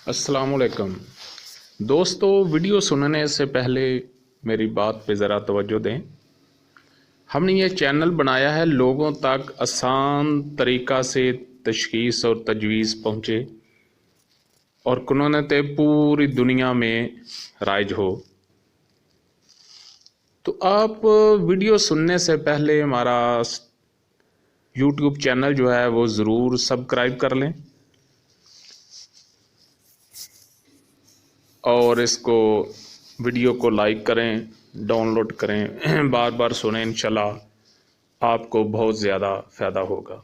अस्सलाम वालेकुम दोस्तों, वीडियो सुनने से पहले मेरी बात पे ज़रा तवज्जो दें। हमने ये चैनल बनाया है लोगों तक आसान तरीक़ा से तशख़ीस और तजवीज़ पहुँचे और कुनूनत पूरी दुनिया में राइज हो। तो आप वीडियो सुनने से पहले हमारा यूट्यूब चैनल जो है वो ज़रूर सब्सक्राइब कर लें और इसको वीडियो को लाइक करें, डाउनलोड करें, बार बार सुनें। इंशाल्लाह आपको बहुत ज़्यादा फ़ायदा होगा।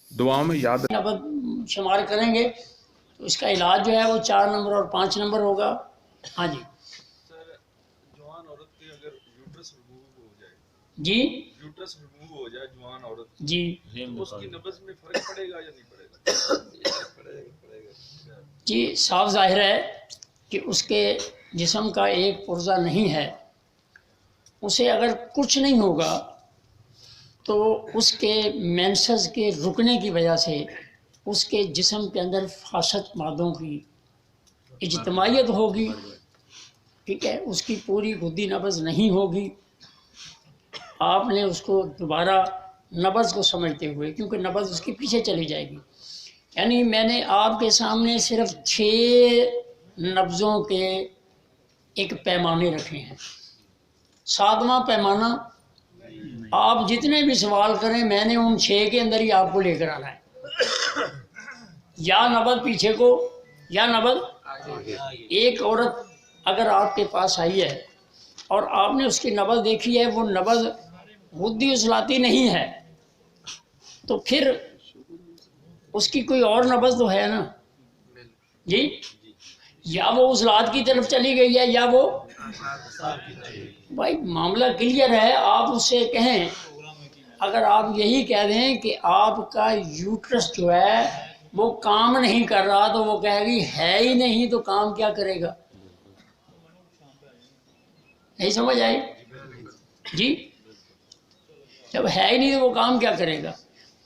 दुआ में याद नंबर शुमार करेंगे तो इसका इलाज जो है वो 4 नंबर और 5 नंबर होगा। हाँ जी सर, जवान औरत के अगर यूट्रस रिमूव हो जाए, जी यूट्रस रिमूव हो जाए जवान औरत जी तो उसकी नब्ज़ में फ़र्क पड़ेगा या नहीं पड़ेगा? पड़ेगा। जी, साफ जाहिर है कि उसके जिस्म का एक पुर्जा नहीं है, उसे अगर कुछ नहीं होगा तो उसके मेंसेस के रुकने की वजह से उसके जिस्म के अंदर फासद मादों की इज्तमायत होगी। ठीक है, उसकी पूरी गुद्दी नब्ज़ नहीं होगी। आपने उसको दोबारा नब्ज़ को समझते हुए, क्योंकि नब्ज़ उसके पीछे चली जाएगी, यानी मैंने आपके सामने सिर्फ 6 नब्ज़ों के एक पैमाने रखे हैं। 7वां पैमाना आप जितने भी सवाल करें मैंने उन 6 के अंदर ही आपको लेकर आना है। या नब्ज़ पीछे को या नब्ज़। एक औरत अगर आपके पास आई है और आपने उसकी नब्ज़ देखी है, वो नब्ज़ गुद्दी उजलाती नहीं है, तो फिर उसकी कोई और नब्ज़ तो है ना जी। या वो उजलात की तरफ चली गई है या वो, भाई मामला क्लियर है। आप उससे कहें, अगर आप यही कह दें कि आपका यूट्रस जो है वो काम नहीं कर रहा, तो वो कहेगी है ही नहीं तो काम क्या करेगा। नहीं समझ आई जी? जब है ही नहीं तो वो काम क्या करेगा।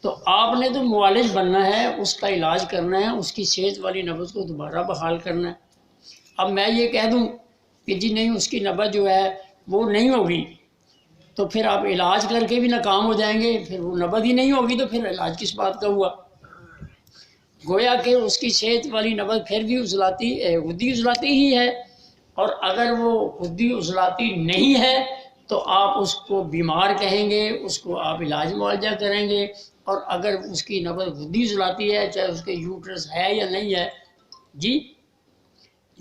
तो आपने तो मुआलिज बनना है, उसका इलाज करना है, उसकी सेहत वाली नब्ज़ को दोबारा बहाल करना है। अब मैं ये कह दूं कि जी नहीं, उसकी नब्ज़ जो है वो नहीं होगी, तो फिर आप इलाज करके भी नाकाम हो जाएंगे, फिर वो नब्ज़ ही नहीं होगी तो फिर इलाज किस बात का हुआ। गोया कि उसकी सेहत वाली नब्ज़ फिर भी गुद्दी उजलाती ही है, और अगर वो गुद्दी उजलाती नहीं है तो आप उसको बीमार कहेंगे, उसको आप इलाज मुआवजा करेंगे। और अगर उसकी नब्ज़ गुद्दी उजलाती है, चाहे उसके यूट्रस है या नहीं है जी,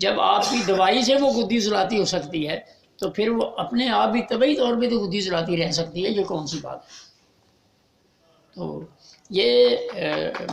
जब आपकी दवाई से वो गुद्दी उजलाती हो सकती है, तो फिर वो अपने आप भी तबई तौर पे तो गुद्दी उजलाती रह सकती है। ये कौन सी बात है। तो ये